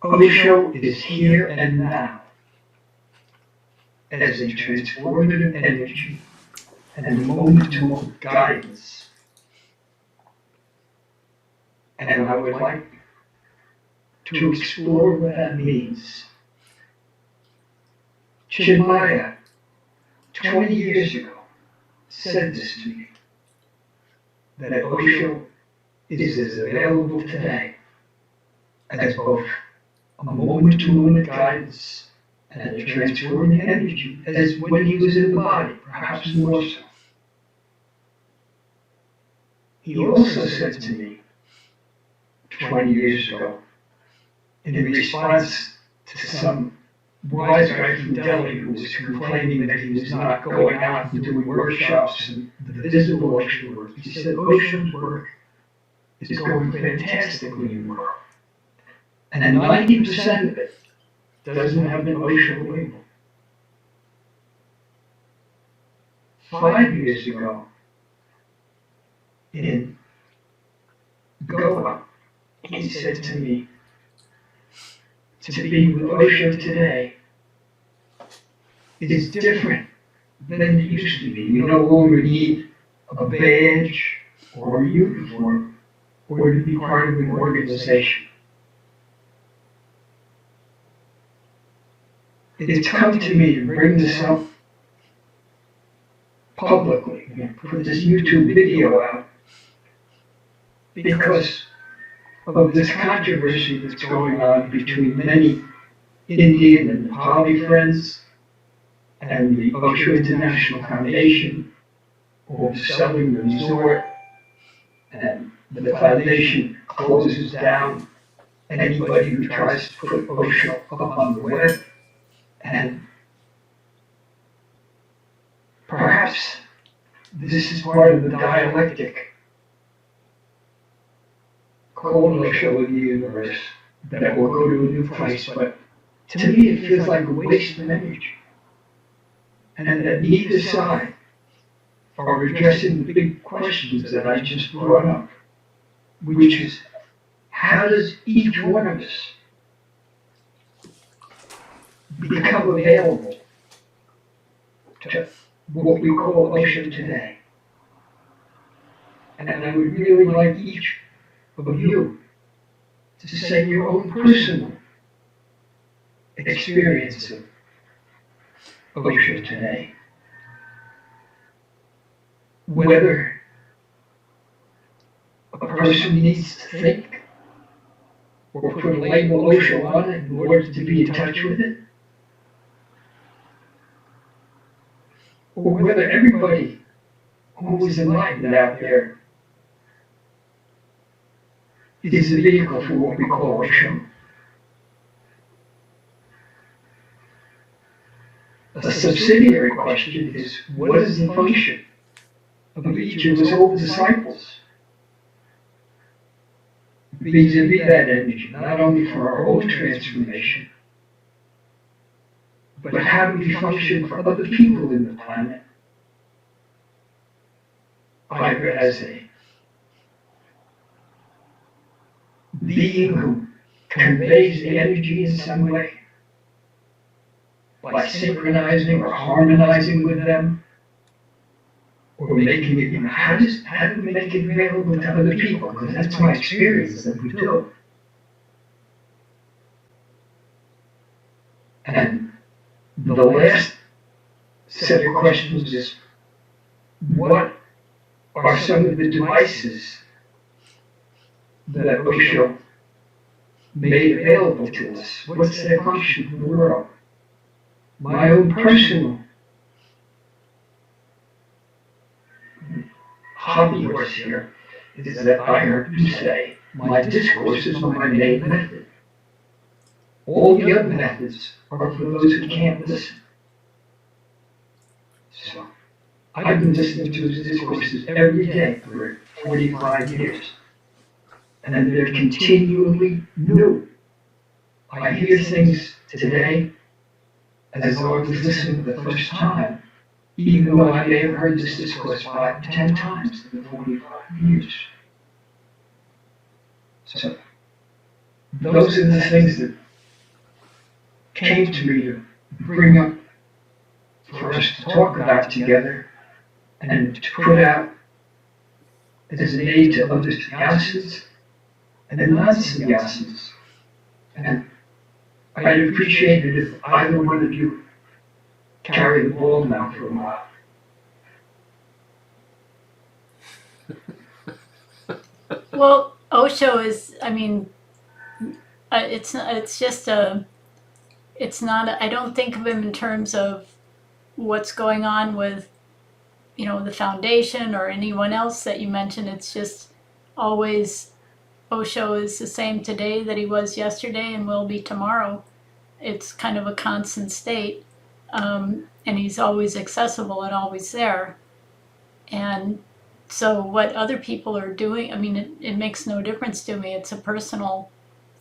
Osho is here and now as a transformative energy and a moment-to-moment guidance. And I would like to explore what that means. Chinmaya, 20 years ago, said this to me, that Osho is as available today as both a moment-to-moment guidance and a transforming energy as when he was in the body, perhaps more so. He also said to me 20 years ago, in response to some wise guy from Delhi who was complaining that he was not going out and doing workshops and the visible Osho work, he said, Osho's work is going fantastically in the world. And 90% of it doesn't have an Osho label. 5 years ago, in Goa, he said to me, to be with Osho today is different than it used to be. You no longer need a badge or a uniform or to be part of an organization. It's come to me to bring this up publicly, put this YouTube video out, because of this controversy that's going on between many Indian and Nepali friends and the Osho International Foundation over selling the resort, and the foundation closes down anybody who tries to put Osho up on the web. And perhaps this is part of the dialectic called Osho in the universe that will go to a new place, but to me it feels like a waste of energy. And that neither side are addressing the big questions that I just brought up, which is, how does each one of us become available to what we call Osho today? And I would really like each of you to say your own personal experience of Osho today. Whether a person needs to think or put a label Osho on it in order to be in touch with it, or whether everybody who is enlightened out there is a vehicle for what we call Osho. A subsidiary question is, what is the function of each of his old disciples vis-a-vis that energy, not only for our own transformation, but how do we function for other people in the planet, either as a being who conveys the energy in some way, by synchronizing or harmonizing with them, or making it, how do we make it available to other people? Because that's my experience that we do. And the last set of questions is, what are some of the devices that Osho made available to us? What's their function in the world? My own personal hobby horse here is that I heard you say, my discourse is my main method. All the other methods are for those who can't listen. So, I've been listening to his discourses every day for 45 years. And they're continually new. I hear things today as though I was listening the first time, even though I may have heard this discourse 5 to 10 times in the 45 years. So, those are the things that came to me to bring up for us to talk about together and to put out as an aid to other sannyasins and non-sannyasins. And I'd appreciate it if either one of you carry the ball now for a while. Well, Osho is, I mean, it's just it's not, I don't think of him in terms of what's going on with, the foundation or anyone else that you mentioned. It's just always, Osho is the same today that he was yesterday and will be tomorrow. It's kind of a constant state. And he's always accessible and always there. And so what other people are doing, I mean, it makes no difference to me. It's a personal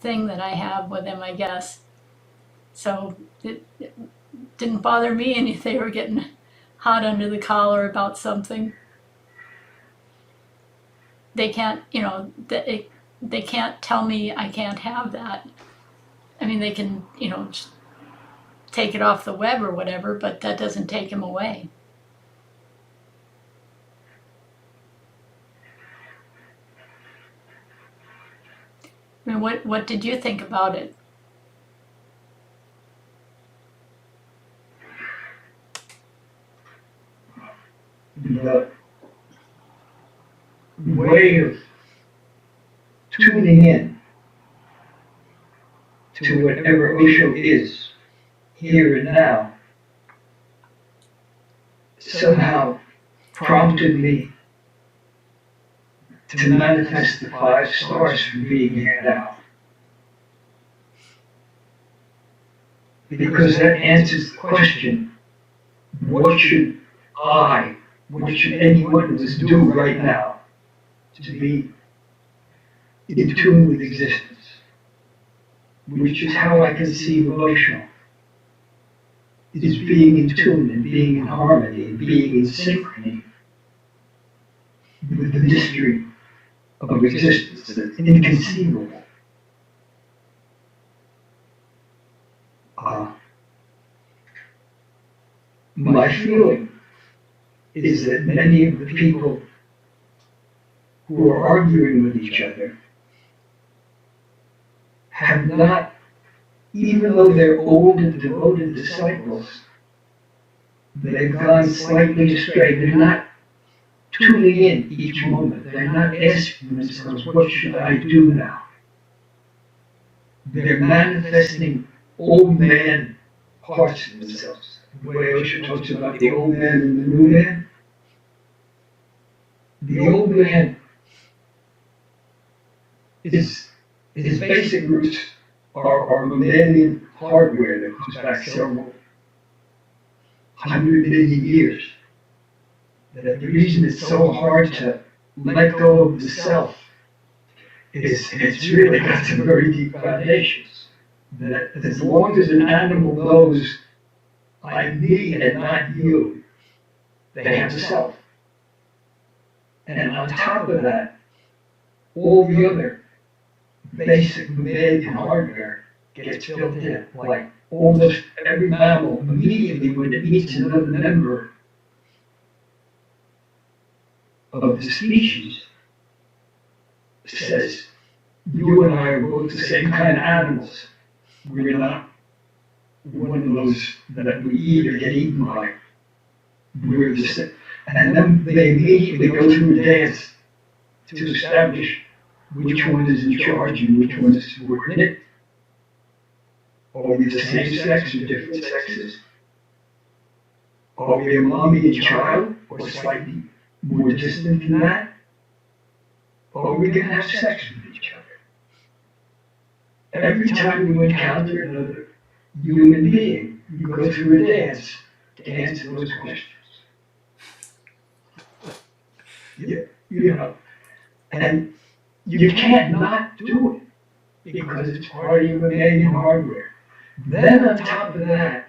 thing that I have with him, I guess. So it didn't bother me any if they were getting hot under the collar about something. They can't, they can't tell me I can't have that. I mean, they can, just take it off the web or whatever, but that doesn't take him away. I mean, what did you think about it? The way of tuning in to whatever Osho is here and now somehow prompted me to manifest the 5 stars for being here now. Because that answers the question, what should any one of us do right now to be in tune with existence? Which is how I conceive of Osho. It is being in tune and being in harmony and being in synchrony with the mystery of existence that's inconceivable. My feeling is that many of the people who are arguing with each other have not, even though they're old and devoted disciples, they've gone slightly astray. They're not tuning in each moment. They're not asking themselves, what should I do now? They're manifesting old man parts of themselves. The way Osho talks about the old man and the new man. The old man his basic roots are mammalian hardware that goes back several 100 million years. That the reason it's so hard to let go of the self is it's really got some very deep foundations. That as long as an animal knows I'm me and not you, they have the self. And on top of that, all the other basic mammalian hardware gets built in. Like almost every mammal, immediately when it meets another member of the species, says, you and I are both the same kind of animals. We're not one of those that we eat or get eaten by. We're the same. And then they immediately go through a dance to establish which one is in charge and which one is subordinate. Are we the same sex or different sexes? Are we a mommy and child or slightly more distant than that? Or are we going to have sex with each other? Every time you encounter another human being, you go through a dance to answer those questions. And you can't not do it because it's part of your mammalian hardware. Then on top of that,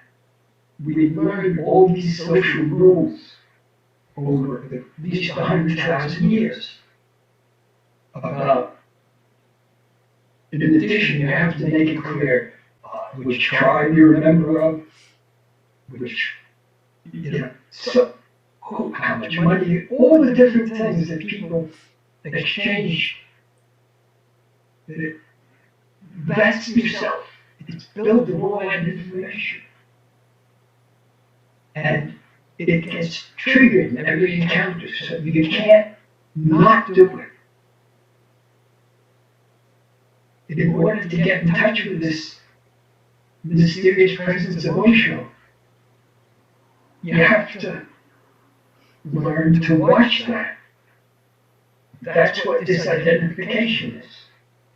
we learned all these social rules over at least 100,000 years about, in addition, you have to make it clear, which tribe you're a member of, which, so, how much money, all the different things that people exchange. That's yourself. It's built of all that information. And it gets triggered in every encounter, so you can't not do it. In order to get in touch with this mysterious presence of Osho, you have to learn to watch that. That's what disidentification is.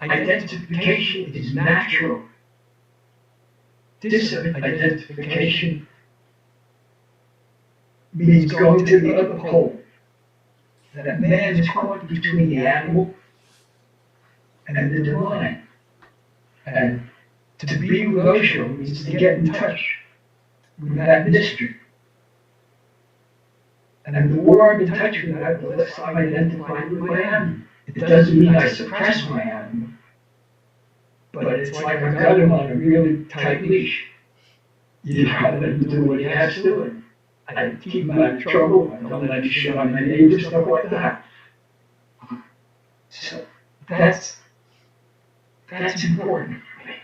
Identification is natural. Disidentification means going to the other pole. That man is caught between the animal and the divine. And to be with Osho means to get in touch with that mystery. And the more I'm in touch with that, the less I'm identified with my animal. It doesn't mean I suppress my animal, but it's like I've got him on a really tight leash. You gotta let him do what he has to do. I keep him out of trouble. I don't let him shit on my neighbor, stuff like that. So that's important for me.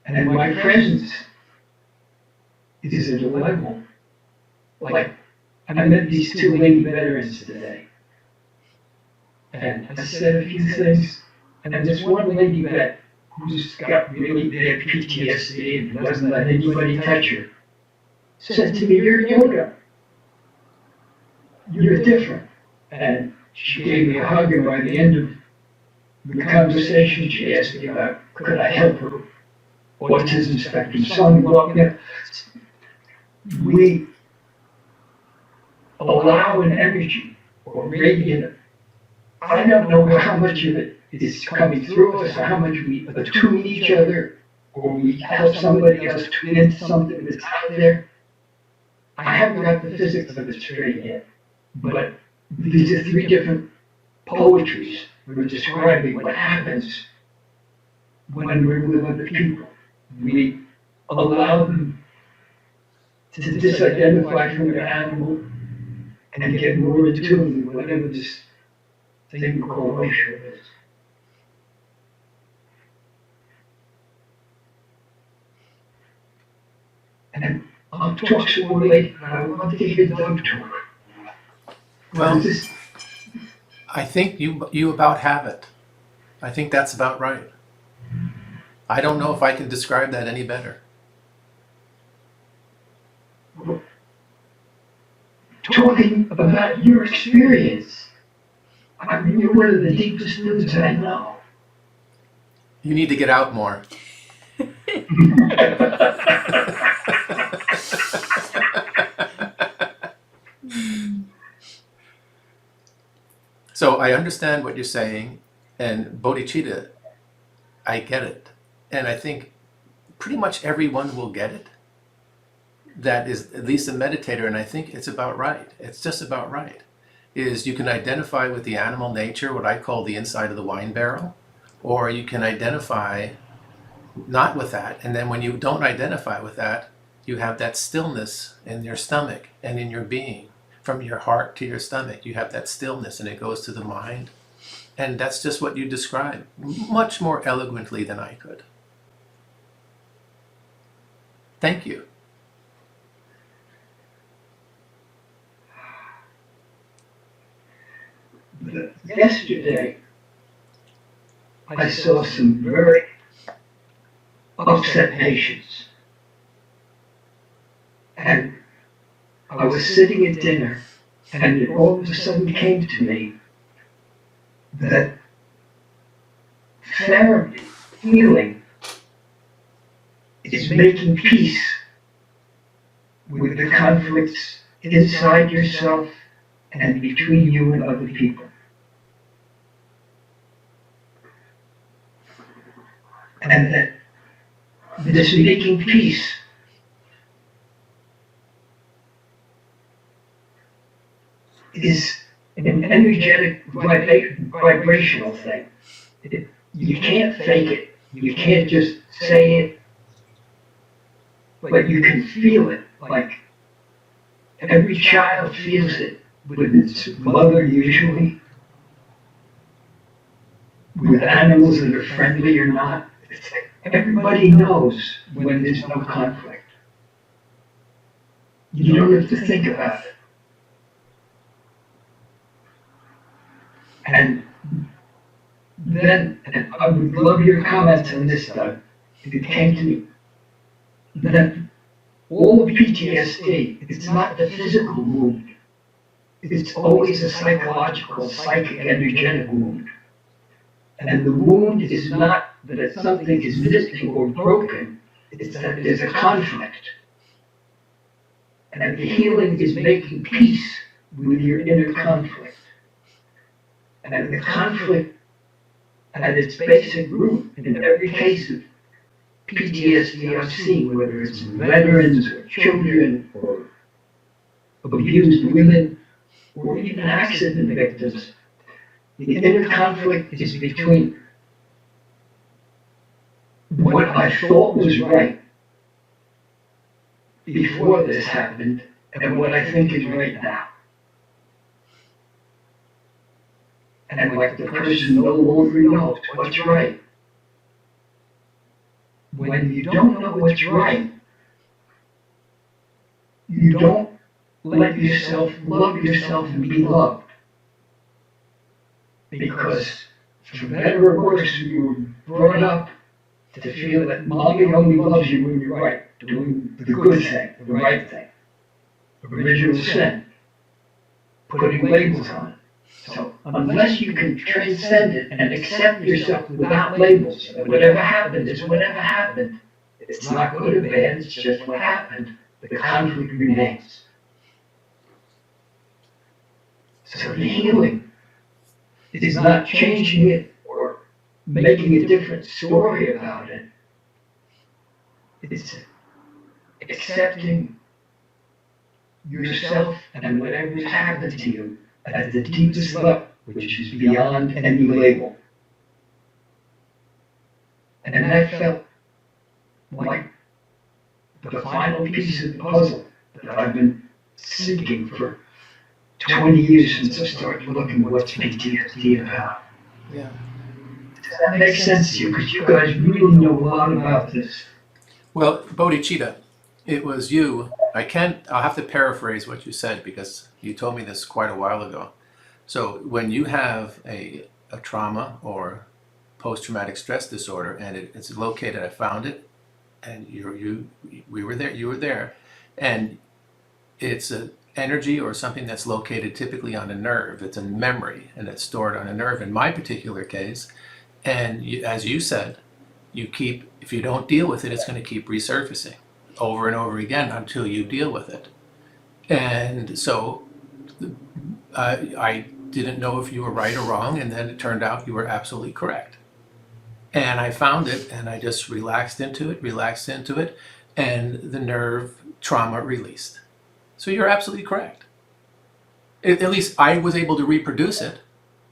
And my presence is at a level. Like, I met these two lady veterans today. And I said a few things, and there's one lady vet who's got really bad PTSD and doesn't let anybody touch her. Said to me, "You're yoga. You're different." And she gave me a hug, and by the end of the conversation, she asked me about, could I help her autism spectrum son? Well, we allow an energy or radiant. I don't know how much of it is coming through us, or how much we attune each other, or we help somebody else tune into something that's out there. I haven't got the physics of it straight yet, but these are three different poetries we're describing what happens when we're with other people. We allow them to disidentify from their animal and get more in tune with whatever this thing we call Osho is. And I'll talk some more later, but I want to hear Doug talk. Well, I think you about have it. I think that's about right. I don't know if I can describe that any better. Talking about your experience, I mean, you're one of the deepest dudes I know. You need to get out more. So I understand what you're saying, and Bodhicitta, I get it. And I think pretty much everyone will get it. That is at least a meditator, and I think it's about right. It's just about right. Is you can identify with the animal nature, what I call the inside of the wine barrel, or you can identify not with that. And then when you don't identify with that, you have that stillness in your stomach and in your being. From your heart to your stomach, you have that stillness, and it goes to the mind. And that's just what you described, much more eloquently than I could. Thank you. Yesterday, I saw some very upset patients. And I was sitting at dinner, and it all of a sudden came to me that therapy, healing, is making peace with the conflicts inside yourself and between you and other people. And that this making peace is an energetic vibrational thing. You can't fake it. You can't just say it, but you can feel it. Like every child feels it with its mother usually, with animals that are friendly or not. It's like everybody knows when there's no conflict. You don't have to think about it. And then, and I would love your comments on this, Doug. It came to me that all of PTSD, it's not the physical wound. It's always a psychological, psychic, energetic wound. And the wound is not that something is missing or broken, it's that there's a conflict. And the healing is making peace with your inner conflict. And the conflict at its basic root, in every case of PTSD I've seen, whether it's veterans or children or abused women or even accident victims, the inner conflict is between what I thought was right before this happened and what I think is right now. And like the person no longer knows what's right. When you don't know what's right, you don't let yourself love yourself and be loved. Because for better or worse, you were brought up to feel that mommy only loves you when you're right, doing the good thing, the right thing. Original sin, putting labels on it. So unless you can transcend it and accept yourself without labels, whatever happened is whatever happened. It's not good or bad, it's just what happened. The conflict remains. So the healing is not changing it or making a different story about it. It's accepting yourself and whatever's happened to you at the deepest level, which is beyond any label. And that felt like the final piece of the puzzle that I've been seeking for 20 years since I started looking at what's PTSD about. Yeah. Does that make sense to you? Because you guys really know a lot about this. Well, Bodhicitta, it was you. I'll have to paraphrase what you said because you told me this quite a while ago. So when you have a trauma or post-traumatic stress disorder and it's located, I found it, and we were there, you were there, and it's an energy or something that's located typically on a nerve. It's a memory and it's stored on a nerve in my particular case. And as you said, if you don't deal with it, it's going to keep resurfacing over and over again until you deal with it. And so I didn't know if you were right or wrong, and then it turned out you were absolutely correct. And I found it, and I just relaxed into it, and the nerve trauma released. So you're absolutely correct. At least I was able to reproduce it,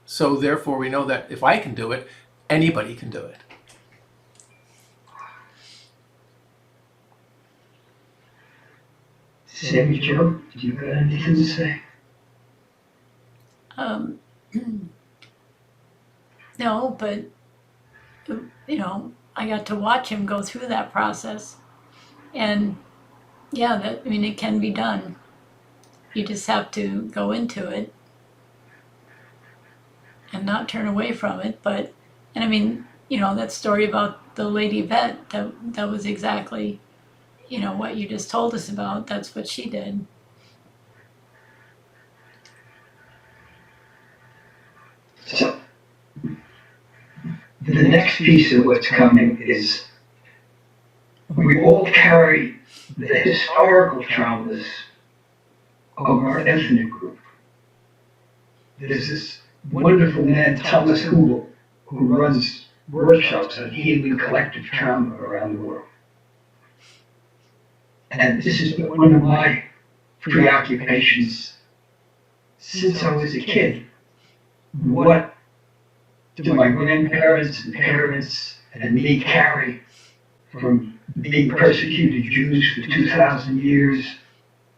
so therefore we know that if I can do it, anybody can do it. Sammy Joe, do you got anything to say? No, but, I got to watch him go through that process. And yeah, it can be done. You just have to go into it and not turn away from it. That story about the lady vet, that was exactly, what you just told us about. That's what she did. So, the next piece of what's coming is we all carry the historical traumas of our ethnic group. There's this wonderful man, Thomas Hubel, who runs workshops on healing collective trauma around the world. And this has been one of my preoccupations since I was a kid. What do my grandparents and parents and me carry from being persecuted Jews for 2,000 years,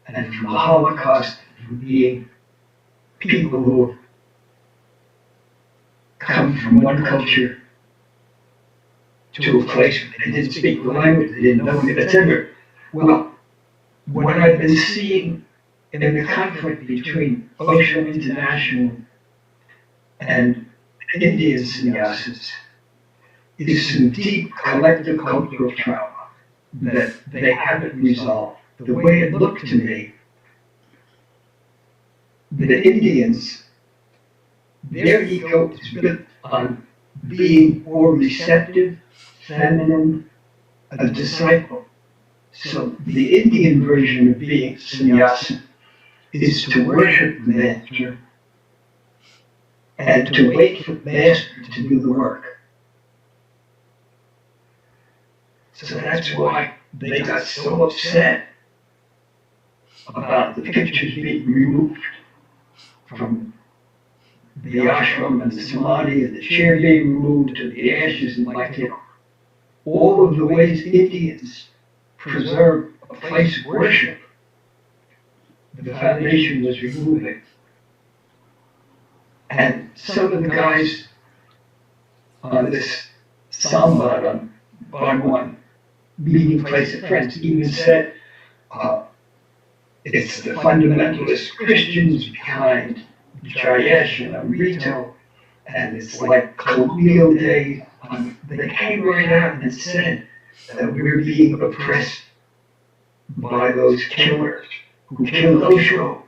and from the Holocaust, from being people who have come from one culture to a place where they didn't speak the language, they didn't know it, etc. Well, what I've been seeing in the conflict between Osho International and Indian sannyasis is some deep collective cultural trauma that they haven't resolved. The way it looked to me, the Indians, their ego is built on being more receptive, feminine, a disciple. So the Indian version of being sannyasa is to worship the master and to wait for the master to do the work. So that's why they got so upset about the pictures being removed from the ashram and the samadhi and the chair being removed to the ashes and all of the ways Indians preserve a place of worship. The foundation was removing. And some of the guys on this Samvad on Bardo meeting place of friends even said it's the fundamentalist Christians behind Jayesh and Amrito, and it's like colonial day. They came right out and said that we're being oppressed by those killers who killed Osho.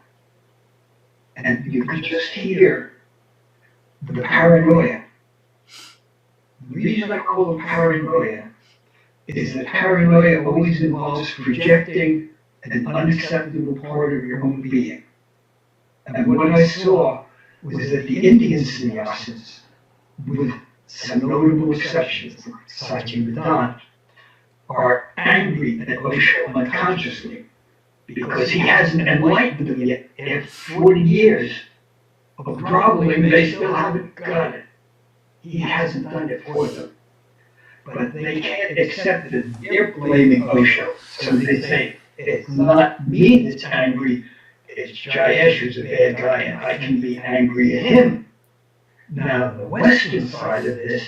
And you could just hear the paranoia. The reason I call it paranoia is that paranoia always involves projecting an unacceptable part of your own being. And what I saw was that the Indian sannyasis, with some notable exceptions, like Sajid Vedant, are angry at Osho unconsciously because he hasn't enlightened them yet. After 40 years of groveling, they still haven't got it. He hasn't done it for them. But they can't accept that they're blaming Osho. So they say, it's not me that's angry, it's Jayesh who's a bad guy and I can be angry at him. Now the Western side of this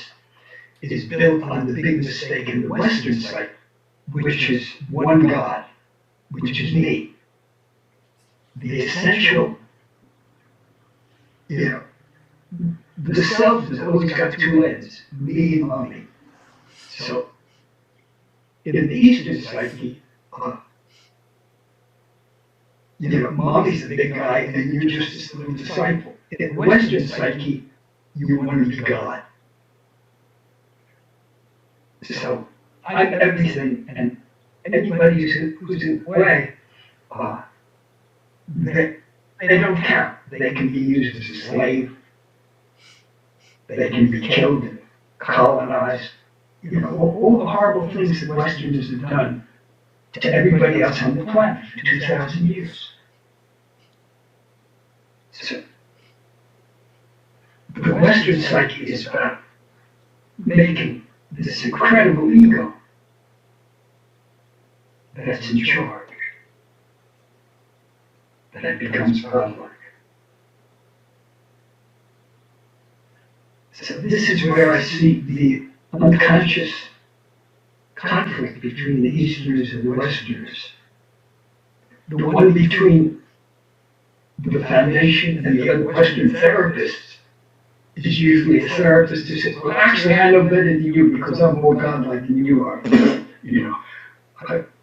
is built on the big mistake in the Western side, which is one God, which is me. The essential, the self has always got two ends, me and mommy. So, in the Eastern psyche, mommy's the big guy and you're just this little disciple. In the Western psyche, you want to be God. So, I'm everything, and anybody who's in the way, they don't count. They can be used as a slave. They can be killed and colonized. All the horrible things that Westerners have done to everybody else on the planet for 2,000 years. So, the Western psyche is about making this incredible ego that's in charge, that it becomes godlike. So this is where I see the unconscious conflict between the Easterners and the Westerners. The one between the foundation and the other Western therapists is usually a therapist who says, well, actually, I know better than you because I'm more godlike than you are.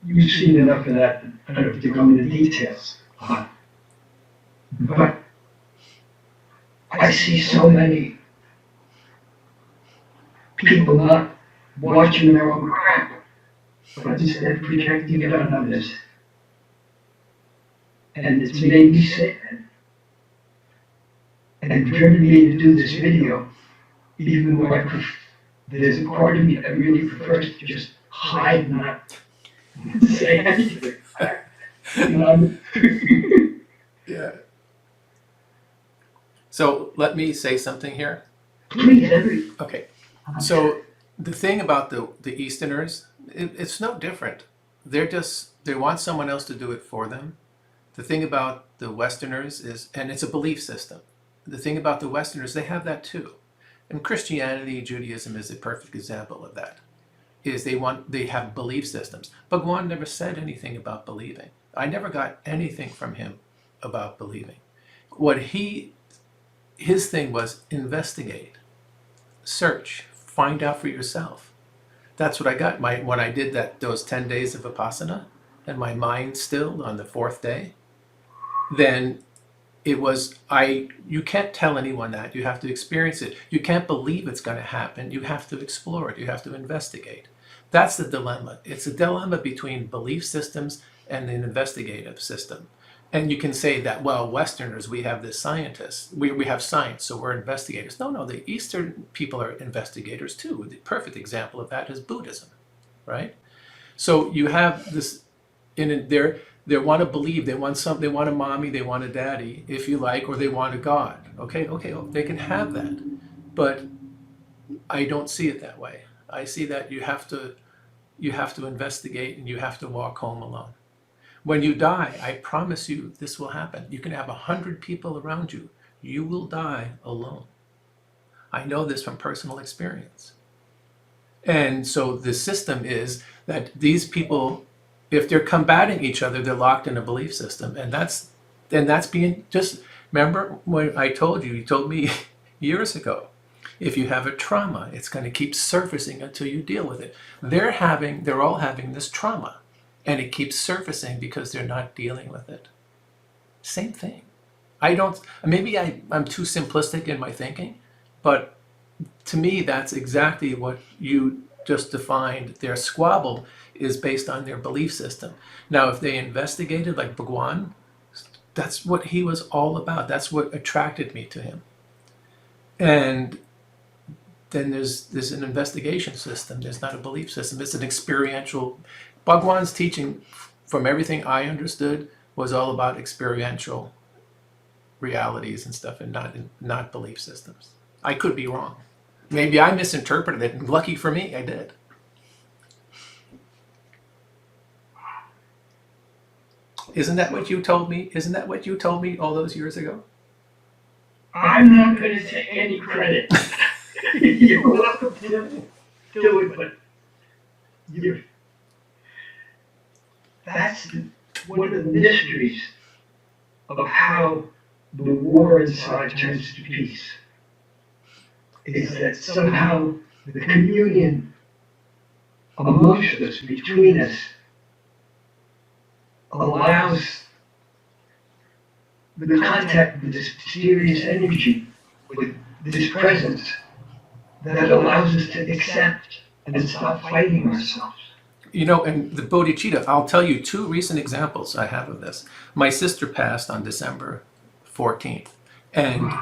You've seen enough of that. I don't have to go into details. But I see so many people not watching their own crap, but instead projecting it on others. And it's made me sad. And driven me to do this video, even though there's a part of me that really prefers to just hide and not say anything. Yeah. So let me say something here. Please, Okay. So the thing about the Easterners, it's no different. They want someone else to do it for them. The thing about the Westerners is, and it's a bhelief system. The thing about the Westerners, they have that too. And Christianity, Judaism is a perfect example of that. Is they have belief systems. Bhagwan never said anything about believing. I never got anything from him about believing. His thing was investigate, search, find out for yourself. That's what I got. When I did those 10 days of Vipassana, and my mind stilled on the fourth day, then it was, you can't tell anyone that. You have to experience it. You can't believe it's going to happen. You have to explore it. You have to investigate. That's the dilemma. It's a dilemma between belief systems and an investigative system. And you can say that, well, Westerners, we have this scientists. We have science, so we're investigators. No, the Eastern people are investigators too. The perfect example of that is Buddhism, right? So you have this, they want to believe, they want a mommy, they want a daddy, if you like, or they want a God. Okay, they can have that. But I don't see it that way. I see that you have to investigate and you have to walk home alone. When you die, I promise you this will happen. You can have 100 people around you. You will die alone. I know this from personal experience. And so the system is that these people, if they're combating each other, they're locked in a belief system. And that's being just, remember when I told you told me years ago, if you have a trauma, it's going to keep surfacing until you deal with it. They're all having this trauma. And it keeps surfacing because they're not dealing with it. Same thing. Maybe I'm too simplistic in my thinking, but to me, that's exactly what you just defined. Their squabble is based on their belief system. Now, if they investigated like Bhagwan, that's what he was all about. That's what attracted me to him. And then there's an investigation system. There's not a belief system. It's an experiential. Bhagwan's teaching, from everything I understood, was all about experiential realities and stuff, and not belief systems. I could be wrong. Maybe I misinterpreted it, and lucky for me, I did. Isn't that what you told me? Isn't that what you told me all those years ago? I'm not going to take any credit. You're welcome to do it, but that's one of the mysteries of how the war inside turns to peace. Is that somehow the communion amongst us, between us, allows the contact with this mysterious energy, with this presence, that allows us to accept and stop fighting ourselves. And the Bodhicitta, I'll tell you 2 recent examples I have of this. My sister passed on December 14th, and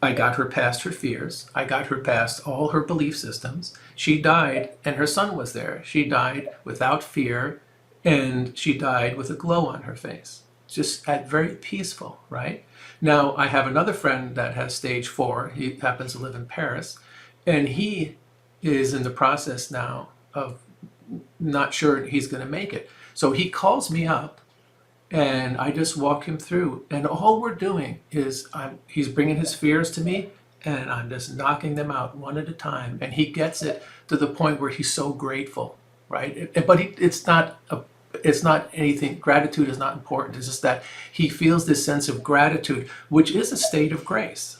I got her past her fears. I got her past all her belief systems. She died, and her son was there. She died without fear, and she died with a glow on her face. Just very peaceful, right? Now, I have another friend that has stage 4. He happens to live in Paris, and he is in the process now of not sure he's going to make it. So he calls me up, and I just walk him through. And all we're doing is he's bringing his fears to me, and I'm just knocking them out one at a time. And he gets it to the point where he's so grateful, right? But it's not anything. Gratitude is not important. It's just that he feels this sense of gratitude, which is a state of grace.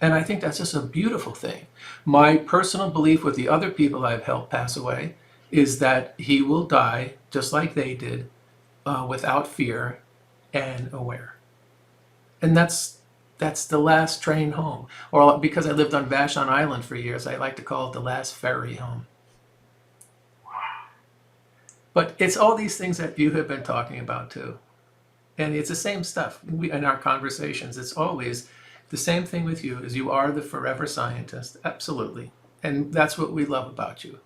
And I think that's just a beautiful thing. My personal belief with the other people I've helped pass away is that he will die just like they did, without fear and aware. And that's the last train home. Or because I lived on Vashon Island for years, I like to call it the last ferry home. But it's all these things that you have been talking about too. And it's the same stuff in our conversations. It's always the same thing with you, is you are the forever scientist. Absolutely. And that's what we love about you.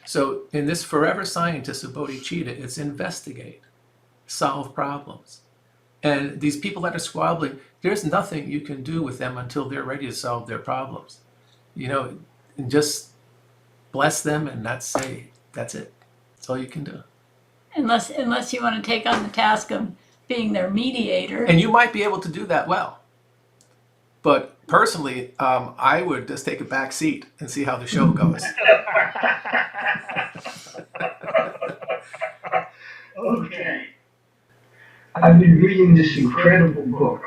So in this forever scientist of Bodhicitta, it's investigate, solve problems. And these people that are squabbling, there's nothing you can do with them until they're ready to solve their problems. And just bless them and not say, that's it. That's all you can do. Unless you want to take on the task of being their mediator. And you might be able to do that well. But personally, I would just take a back seat and see how the show goes. Okay. I've been reading this incredible book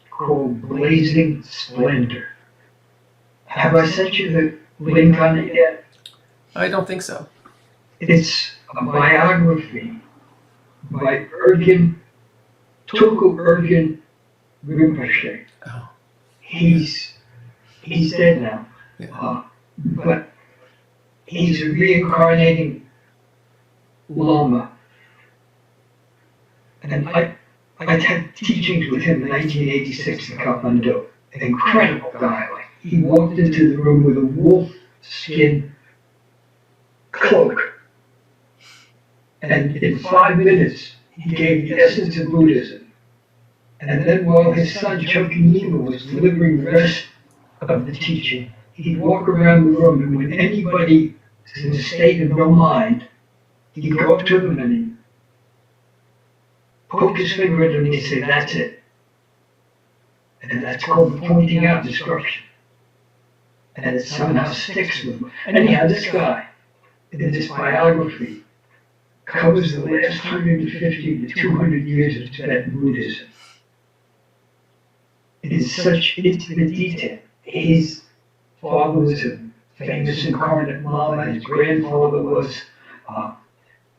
called Blazing Splendor. Have I sent you the link on it yet? I don't think so. It's a biography by Tulku Urgyen Rinpoche. Oh. He's dead now, Yeah. but he's a reincarnating Lama. And I had teachings with him in 1986 in Kathmandu. An incredible guy. Like, he walked into the room with a wolf skin cloak. And in 5 minutes, he gave the essence of Buddhism. And then while his son Chokyamima was delivering the rest of the teaching, he'd walk around the room, and when anybody is in a state of no mind, he'd go up to them and he'd poke his finger at them and he'd say, that's it. And that's called pointing out destruction. And it somehow sticks with him. Anyhow, this guy, in this biography, covers the last 150 to 200 years of Tibetan Buddhism. It is such intimate detail. His father was a famous incarnate Lama, his grandfather was,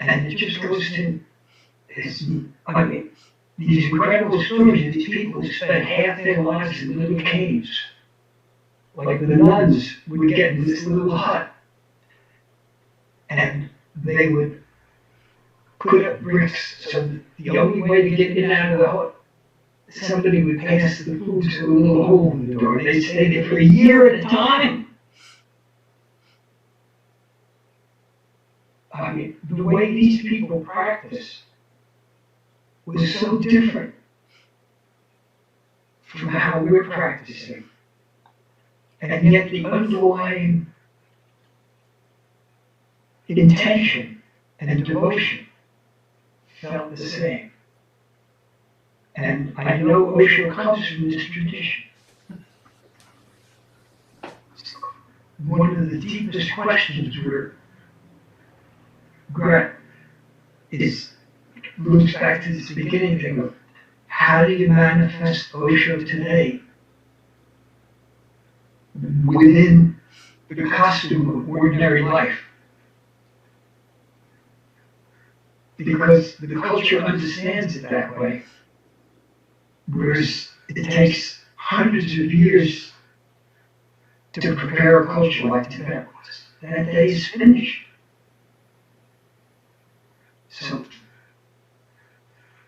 and it just goes to these incredible stories of these people who spent half their lives in little caves. Like the nuns would get in this little hut, and they would put up bricks so that the only way to get in and out of the hut, somebody would pass the food to a little hole in the door. They'd stay there for a year at a time. I mean, the way these people practice was so different from how we're practicing. And yet the underlying intention and devotion felt the same. And I know Osho comes from this tradition. One of the deepest questions looks back to this beginning thing of how do you manifest Osho today within the costume of ordinary life? Because the culture understands it that way, whereas it takes hundreds of years to prepare a culture like Tibet was. That day is finished. So,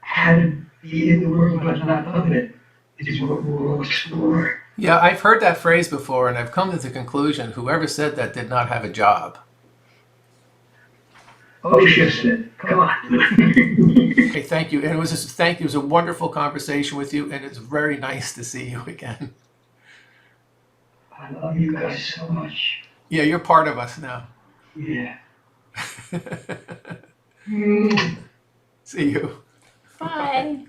how to be in the world but not of it is what we'll explore. Yeah, I've heard that phrase before, and I've come to the conclusion whoever said that did not have a job. Osho said, come on. Okay, thank you. And it was a wonderful conversation with you, and it's very nice to see you again. I love you guys so much. Yeah, you're part of us now. Yeah. See you. Bye.